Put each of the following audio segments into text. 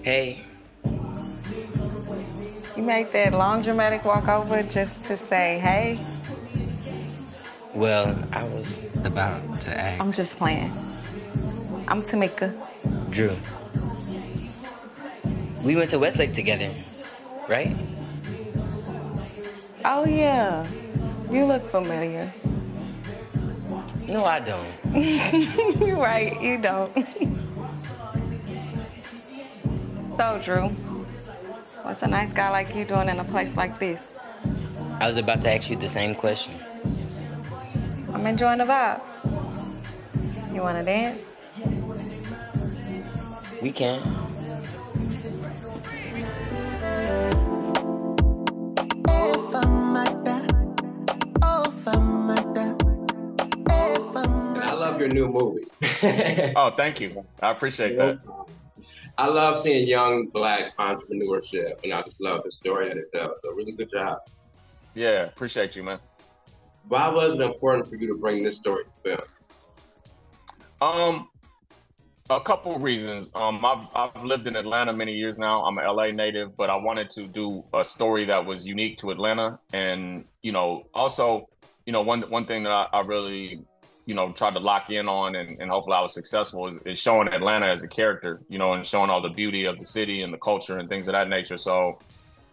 Hey, You made that long dramatic walk over just to say, hey, well, I was about to I'm ask. just playing. I'm Tamika. Drew, we went to Westlake together, right? Oh, yeah. You look familiar. No, I don't. You're right, you don't. So, Drew, what's a nice guy like you doing in a place like this? I was about to ask you the same question. I'm enjoying the vibes. You wanna dance? We can. And I love your new movie. Oh, thank you. I appreciate that. I love seeing young Black entrepreneurship, and I just love the story that it tells. So, really good job. Yeah, appreciate you, man. Why was it important for you to bring this story to film? Um, a couple of reasons. I've lived in Atlanta many years now. I'm an LA native, but I wanted to do a story that was unique to Atlanta, and also, one thing that I really, tried to lock in on, and hopefully I was successful is showing Atlanta as a character, and showing all the beauty of the city and the culture and things of that nature. So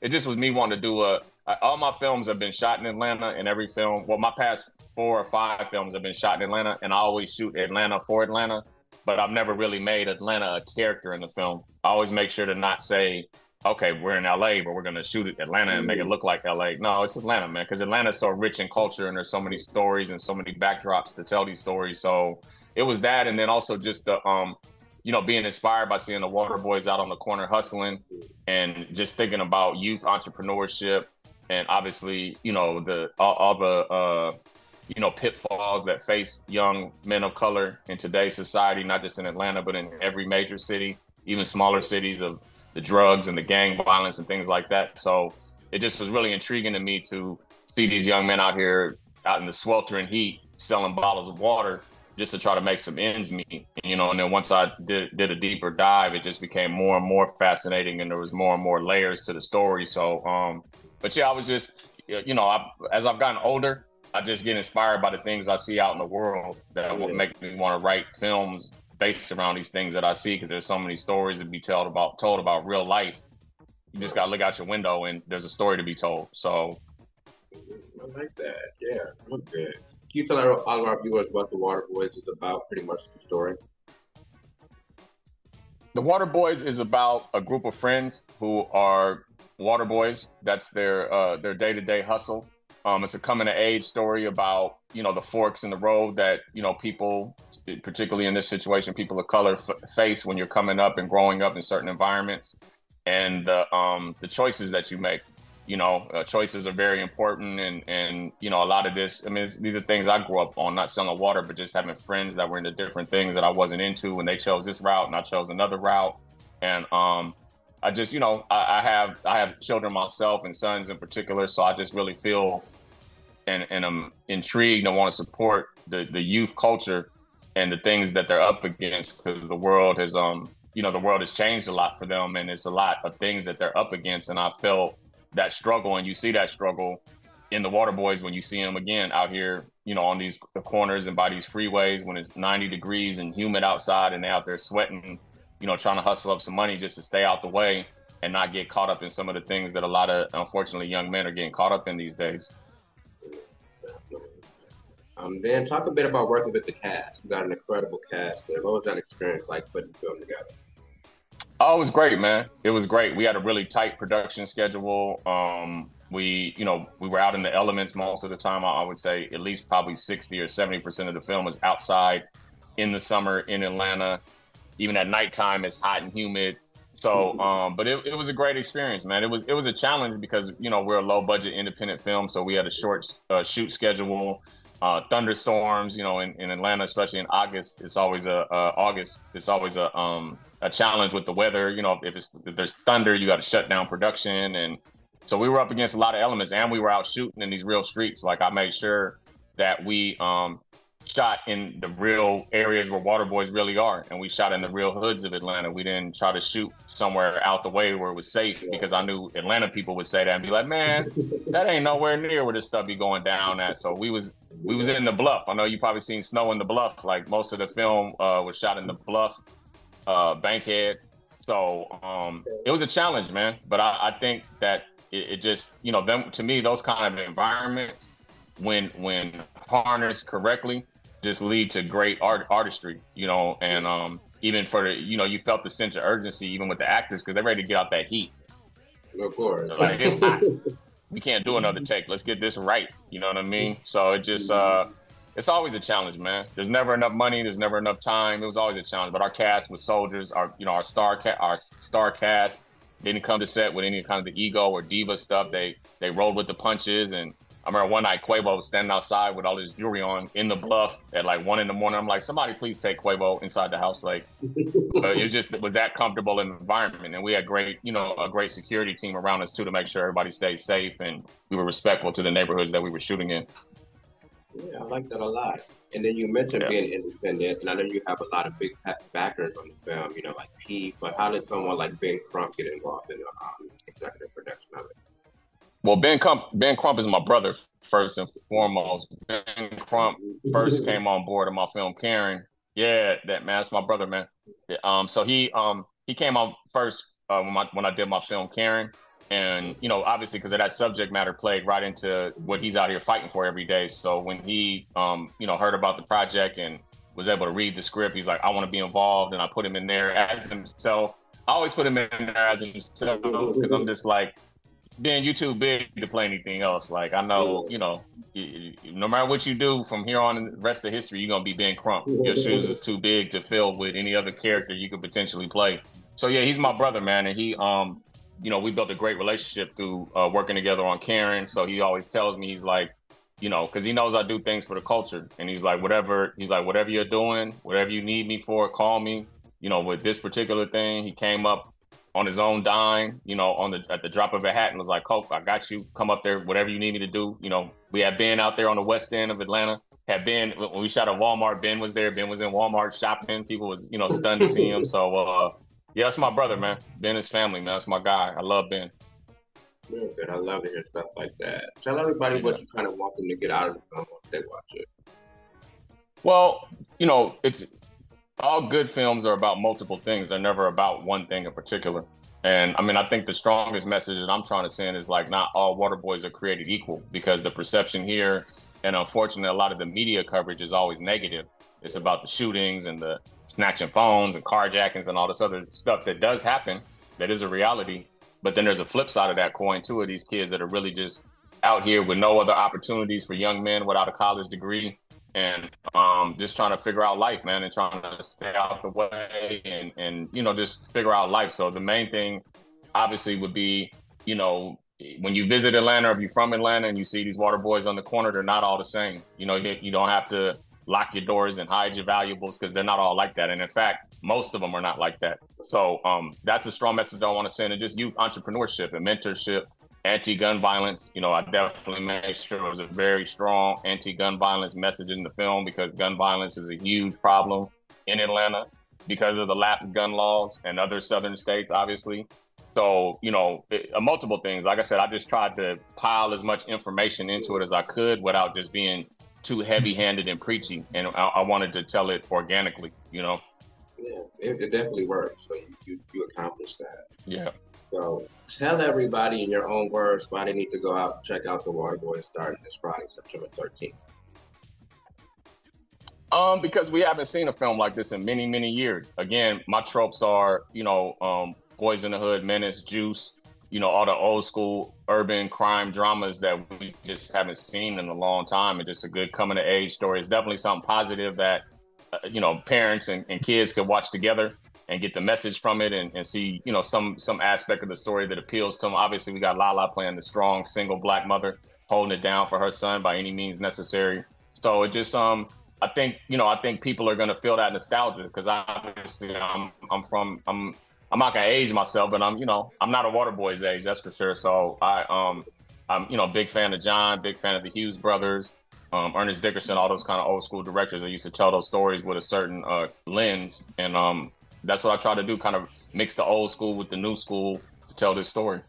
it just was me wanting to do all my films have been shot in Atlanta, and every film, well, my past 4 or 5 films have been shot in Atlanta, and I always shoot Atlanta for Atlanta, but I've never really made Atlanta a character in the film. I always make sure to not say, okay, we're in LA, but we're going to shoot Atlanta and make it look like LA. No, it's Atlanta, man, because Atlanta's so rich in culture, and there's so many stories and so many backdrops to tell these stories. So it was that, and then also just the being inspired by seeing the Waterboyz out on the corner hustling, and just thinking about youth entrepreneurship, and obviously, all the pitfalls that face young men of color in today's society, not just in Atlanta, but in every major city, even smaller cities, of the drugs and the gang violence and things like that. So it just was really intriguing to me to see these young men out here out in the sweltering heat selling bottles of water just to try to make some ends meet. And then once I did a deeper dive, it just became more and more fascinating, and there was more and more layers to the story. So, but yeah, I was just, as I've gotten older, I just get inspired by the things I see out in the world that will make me want to write films based around these things that I see, because there's so many stories to be told about real life. You just gotta look out your window and there's a story to be told. So I like that. Yeah, look good. Can you tell all of our viewers what the Waterboyz is about? Pretty much the story. the Waterboyz is about a group of friends who are water boys. That's their day-to-day hustle. It's a coming of age story about the forks in the road that people, particularly in this situation, people of color face when you're coming up and growing up in certain environments, and the choices that you make. Choices are very important, and a lot of this. I mean, these are things I grew up on, not selling water, but just having friends that were into different things that I wasn't into, and they chose this route, and I chose another route, and I just, I have children myself and sons in particular, so I just really feel and I'm intrigued and want to support the youth culture and the things that they're up against, because the world has the world has changed a lot for them, and it's a lot of things that they're up against, and I felt that struggle, and you see that struggle in the Waterboyz when you see them again out here, on these corners and by these freeways when it's 90 degrees and humid outside, and they're out there sweating, trying to hustle up some money just to stay out the way and not get caught up in some of the things that a lot of, unfortunately, young men are getting caught up in these days. Then talk a bit about working with the cast. You got an incredible cast there. What was that experience like putting the film together? Oh, it was great, man. It was great. We had a really tight production schedule. We were out in the elements most of the time. I would say at least probably 60 or 70% of the film was outside in the summer in Atlanta. Even at nighttime, it's hot and humid. So, but it was a great experience, man. It was a challenge because we're a low budget independent film, so we had a short shoot schedule. Thunderstorms, in Atlanta, especially in August, it's always a challenge with the weather. If there's thunder, you got to shut down production, and so we were up against a lot of elements, and we were out shooting in these real streets. Like, I made sure that we shot in the real areas where Waterboyz really are, and we shot in the real hoods of Atlanta. We didn't try to shoot somewhere out the way where it was safe, because I knew Atlanta people would say that and be like, man, that ain't nowhere near where this stuff be going down at. So we was in the Bluff. I know you probably seen snow in the Bluff. Like, most of the film was shot in the Bluff, Bankhead. So it was a challenge, man. But I think that it just, you know, them, to me, those kind of environments, when harnessed correctly, just lead to great artistry, you know. And even for the, you know, you felt the sense of urgency even with the actors, because they're ready to get out that heat. Of course. Like, it's hot. We can't do another take. Let's get this right. You know what I mean? So it just, it's always a challenge, man. There's never enough money. There's never enough time. It was always a challenge. But our cast was soldiers. Our star cast didn't come to set with any kind of the ego or diva stuff. They rolled with the punches. And I remember one night Quavo was standing outside with all his jewelry on in the Bluff at like 1 a.m. I'm like, somebody please take Quavo inside the house. Like, it just was that comfortable environment. And we had a great security team around us too, to make sure everybody stayed safe and we were respectful to the neighborhoods that we were shooting in. Yeah, I like that a lot. And then you mentioned being independent, and I know you have a lot of big backers on the film, you know, like Pete, but how did someone like Ben Crump get involved in the executive production of it? Well, Ben Crump is my brother, first and foremost. Ben Crump first came on board of my film Karen. Yeah, that's my brother, man. So he came on first when I did my film Karen. And, you know, obviously because of that subject matter played right into what he's out here fighting for every day. So when he, heard about the project and was able to read the script, he's like, I want to be involved. And I put him in there as himself. I always put him in there as himself because I'm just like, Ben, you too big to play anything else. Like, I know, you know, no matter what you do from here on in the rest of history, you're going to be Ben Crump. Your shoes is too big to fill with any other character you could potentially play. So, yeah, he's my brother, man. And he, we built a great relationship through working together on Karen. So he always tells me, he's like, you know, because he knows I do things for the culture. And he's like, whatever you're doing, whatever you need me for, call me. You know, with this particular thing, he came up on his own dime, you know, at the drop of a hat and was like, Cope, I got you. Come up there, whatever you need me to do. You know, we had Ben out there on the west end of Atlanta. Had Ben, when we shot at Walmart, Ben was there. Ben was in Walmart shopping. People was, you know, stunned to see him. So, yeah, that's my brother, man. Ben is family, man. That's my guy. I love Ben. Real good. I love to hear stuff like that. Tell everybody what you kind of want them to get out of the film once they watch it. Well, you know, it's all good films are about multiple things. They're never about one thing in particular. And I mean, I think the strongest message that I'm trying to send is like, not all Waterboyz are created equal, because the perception here, and unfortunately, a lot of the media coverage is always negative. It's about the shootings and the snatching phones and carjackings and all this other stuff that does happen. That is a reality. But then there's a flip side of that coin too, of these kids that are really just out here with no other opportunities for young men without a college degree, and just trying to figure out life, man, and trying to stay out the way and you know, just figure out life. So the main thing obviously would be, you know, when you visit Atlanta, or if you're from Atlanta and you see these Waterboyz on the corner, they're not all the same. You know, you don't have to lock your doors and hide your valuables, because they're not all like that. And in fact, most of them are not like that. So that's a strong message I want to send, and just youth entrepreneurship and mentorship, anti-gun violence. You know, I definitely made sure it was a very strong anti-gun violence message in the film, because gun violence is a huge problem in Atlanta because of the lapse of gun laws and other southern states, obviously. So, you know, multiple things. Like I said, I just tried to pile as much information into it as I could without just being too heavy-handed and preachy, and I wanted to tell it organically, you know. Yeah, it definitely works. So you accomplished that. Yeah. So tell everybody in your own words why they need to go out and check out the Waterboyz starting this Friday, September 13th. Because we haven't seen a film like this in many, many years. Again, my tropes are, you know, Boys in the Hood, Menace, Juice, you know, all the old school urban crime dramas that we just haven't seen in a long time, and just a good coming of age story. It's definitely something positive that, you know, parents and kids could watch together and get the message from it, and see, you know, some aspect of the story that appeals to them. Obviously, we got LaLa playing the strong single Black mother, holding it down for her son by any means necessary. So it just, I think people are going to feel that nostalgia, because obviously I'm not gonna age myself, but I'm not a Waterboyz age, that's for sure. So I'm, you know, big fan of John, big fan of the Hughes brothers. Ernest Dickerson, all those kind of old school directors that used to tell those stories with a certain lens. And that's what I try to do, kind of mix the old school with the new school to tell this story.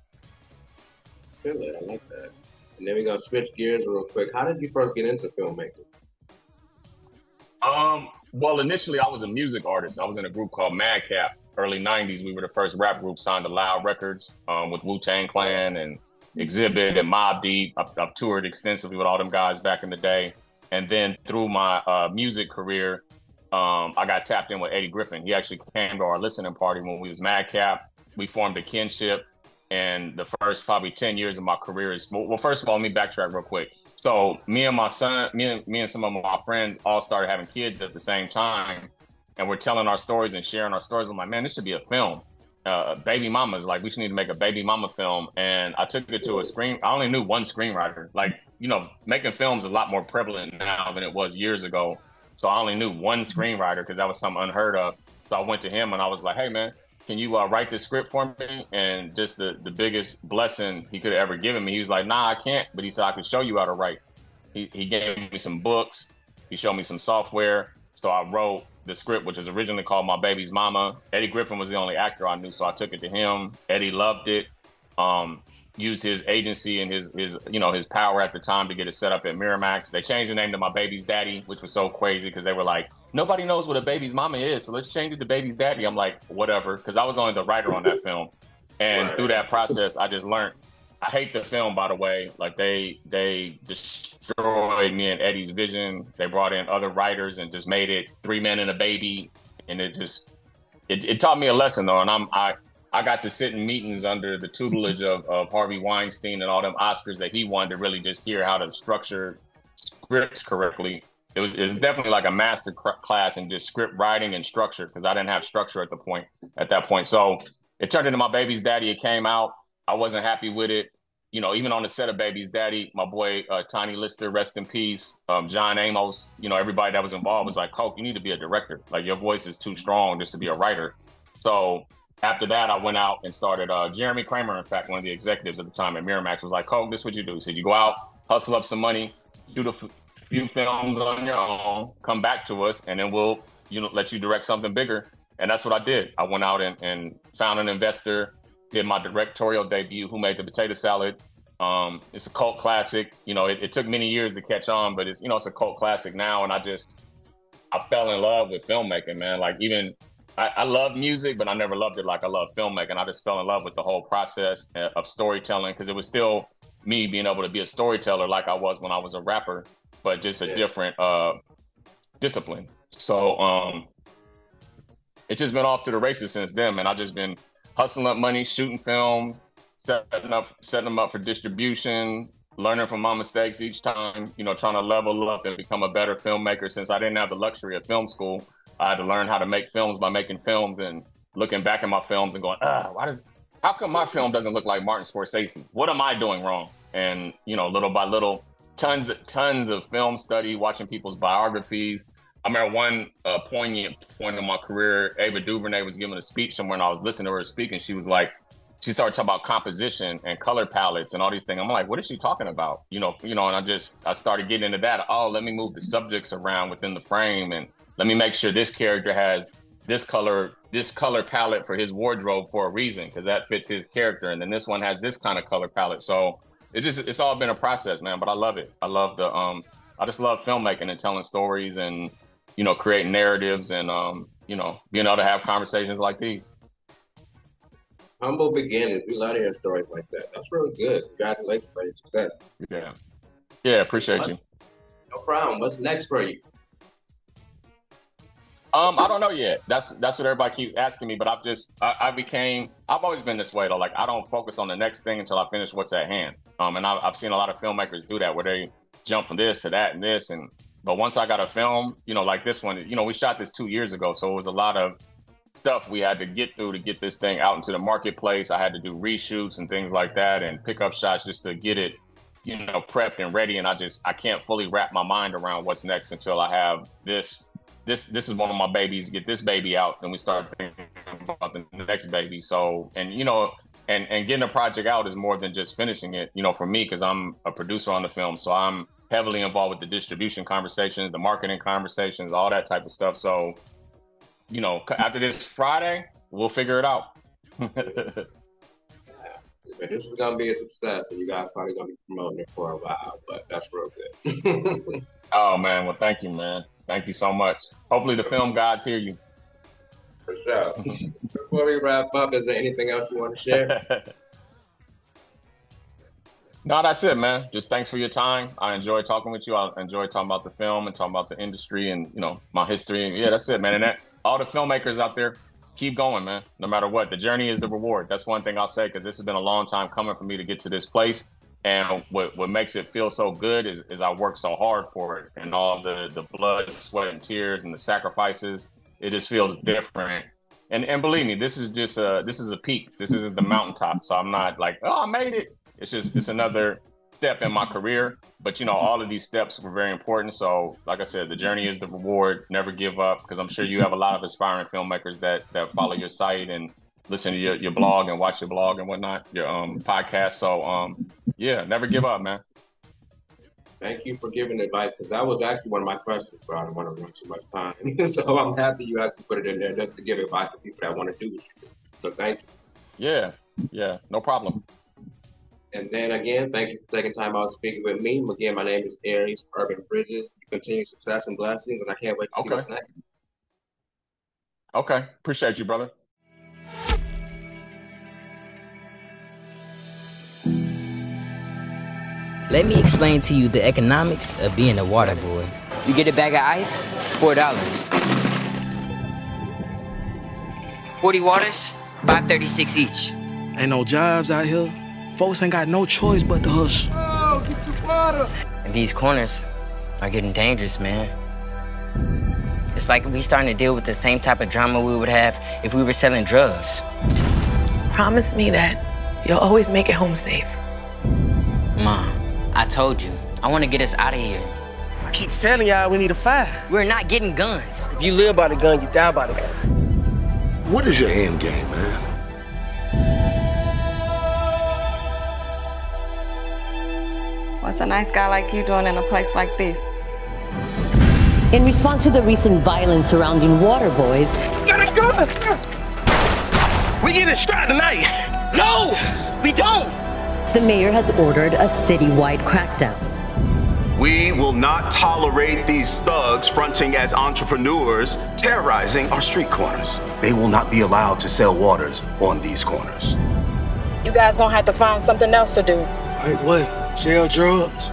Really, I like that. And then we're gonna switch gears real quick. How did you first get into filmmaking? Well, initially I was a music artist. I was in a group called Madcap, early 90s. We were the first rap group signed to Loud Records with Wu-Tang Clan and Exhibit and Mobb Deep. I've toured extensively with all them guys back in the day. And then through my music career, I got tapped in with Eddie Griffin. He actually came to our listening party when we was Madcap. We formed a kinship. And the first probably 10 years of my career is, well, first of all, let me backtrack real quick. So me and my son, me and some of my friends all started having kids at the same time. And we're telling our stories and sharing our stories. I'm like, man, this should be a film. Baby Mama's like, we should need to make a Baby Mama film. And I took it to I only knew one screenwriter. Like, you know, making films is a lot more prevalent now than it was years ago. So I only knew one screenwriter because that was something unheard of. So I went to him and I was like, hey, man, can you write this script for me? And just the biggest blessing he could have ever given me. He was like, nah, I can't. But he said, I can show you how to write. He gave me some books. He showed me some software. So I wrote the script, which was originally called My Baby's Mama. Eddie Griffin was the only actor I knew, so I took it to him. Eddie loved it. Used his agency and his power at the time to get it set up at Miramax. They changed the name to My Baby's Daddy, which was so crazy because they were like, nobody knows what a baby's mama is, so let's change it to Baby's Daddy. I'm like, whatever, because I was only the writer on that film. And through that process, I just learned. I hate the film, by the way. Like they destroyed me and Eddie's vision. They brought in other writers and just made it 3 men and a baby. And it taught me a lesson though. And I got to sit in meetings under the tutelage of Harvey Weinstein and all them Oscars that he wanted to really just hear how to structure scripts correctly. It was definitely like a master class in just script writing and structure because I didn't have structure at that point. So it turned into My Baby's Daddy. It came out. I wasn't happy with it. You know, even on the set of Baby's Daddy, my boy Tiny Lister, rest in peace. John Amos, you know, everybody that was involved was like, Coke, you need to be a director. Like your voice is too strong just to be a writer. So after that, I went out and started. Jeremy Kramer, in fact, one of the executives at the time at Miramax, was like, Coke, this is what you do. He said, you go out, hustle up some money, shoot a few films on your own, come back to us, and then we'll, let you direct something bigger. And that's what I did. I went out and found an investor, did my directorial debut, Who Made the Potato Salad. It's a cult classic. It took many years to catch on, but it's a cult classic now. And I fell in love with filmmaking, man. Like I love music, but I never loved it like I love filmmaking. I just fell in love with the whole process of storytelling because it was still me being able to be a storyteller like I was when I was a rapper, but just a different discipline. So it's just been off to the races since then, man. I've just been hustling up money, shooting films, setting them up for distribution, learning from my mistakes each time, trying to level up and become a better filmmaker. Since I didn't have the luxury of film school, I had to learn how to make films by making films and looking back at my films and going, how come my film doesn't look like Martin Scorsese? What am I doing wrong? And, little by little, tons of film study, watching people's biographies. I remember one poignant point in my career, Ava DuVernay was giving a speech somewhere and I was listening to her speak and she started talking about composition and color palettes and all these things. I'm like, what is she talking about? And I started getting into that. Oh, let me move the subjects around within the frame and let me make sure this character has this color palette for his wardrobe for a reason, because that fits his character. And then this one has this kind of color palette. So it's all been a process, man, but I love it. I just love filmmaking and telling stories and, creating narratives and, being able to have conversations like these. Humble beginnings. We love to hear stories like that. That's really good. Congratulations for your success. Yeah, appreciate you. No problem. What's next for you? I don't know yet. That's what everybody keeps asking me, but I've always been this way though. Like I don't focus on the next thing until I finish what's at hand. And I've seen a lot of filmmakers do that where they jump from this to that and this. But once I got a film, like this one, we shot this 2 years ago. So it was a lot of stuff we had to get through to get this thing out into the marketplace. I had to do reshoots and things like that and pick up shots just to get it, prepped and ready. And I can't fully wrap my mind around what's next until I have this is one of my babies, get this baby out, then we start thinking about the next baby. So, and getting a project out is more than just finishing it, for me, because I'm a producer on the film. So I'm heavily involved with the distribution conversations, the marketing conversations, all that type of stuff. So, you know, after this Friday, we'll figure it out. This is gonna be a success, and you guys probably gonna be promoting it for a while, but that's real good. Oh man, well thank you, man. Thank you so much. Hopefully the film gods hear you. For sure. Before we wrap up, is there anything else you want to share? No, that's it, man. Just thanks for your time. I enjoyed talking with you. I enjoyed talking about the film and talking about the industry and, you know, my history. And yeah, that's it, man. And all the filmmakers out there, keep going, man. No matter what, the journey is the reward. That's one thing I'll say, because this has been a long time coming for me to get to this place. And what makes it feel so good is I worked so hard for it, and all the blood, sweat, and tears, and the sacrifices. It just feels different. And believe me, this is a peak. This isn't the mountaintop. So I'm not like, oh, I made it. It's another step in my career. But, you know, all of these steps were very important. So, like I said, the journey is the reward. Never give up, because I'm sure you have a lot of aspiring filmmakers that follow your site and listen to your blog and watch your blog and whatnot, your podcast. So, yeah, never give up, man. Thank you for giving advice, because that was actually one of my questions, but I don't want to run too much time. So I'm happy you actually put it in there just to give advice to people that want to do what you do. So thank you. Yeah, no problem. And then again, thank you for taking time out speaking with me. Again, my name is Aries Urban Bridges. Continue success and blessings, and I can't wait to see what's next. Okay, appreciate you, brother. Let me explain to you the economics of being a water boy. You get a bag of ice, $4. 40 waters, $5.36 each. Ain't no jobs out here. Folks ain't got no choice but to hustle. Oh, get your water. And these corners are getting dangerous, man. It's like we starting to deal with the same type of drama we would have if we were selling drugs. Promise me that you'll always make it home safe. Mom, I told you, I want to get us out of here. I keep telling y'all we need a fight. We're not getting guns. If you live by the gun, you die by the gun. What is your end game, man? What's a nice guy like you doing in a place like this? In response to the recent violence surrounding Waterboyz, Got a gun! We get it straight tonight. No, we don't. the mayor has ordered a citywide crackdown. We will not tolerate these thugs fronting as entrepreneurs, terrorizing our street corners. They will not be allowed to sell waters on these corners. You guys gonna have to find something else to do. Wait, what? Sell drugs?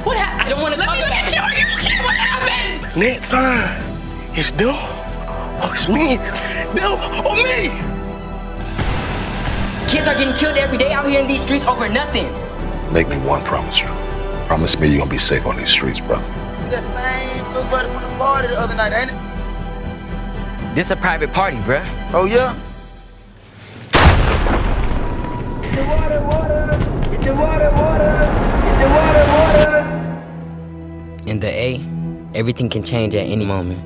What happened? I don't want to talk about it. Let me get you. What happened? Next time, it's them or it's me. Them or me. Kids are getting killed every day out here in these streets over nothing. Make me one promise, you. Promise me you're gonna be safe on these streets, brother. That same little buddy from the party the other night, ain't it? This a private party, bruh. Oh, yeah? Get the water! Get the water! Get the water! In the A, everything can change at any moment.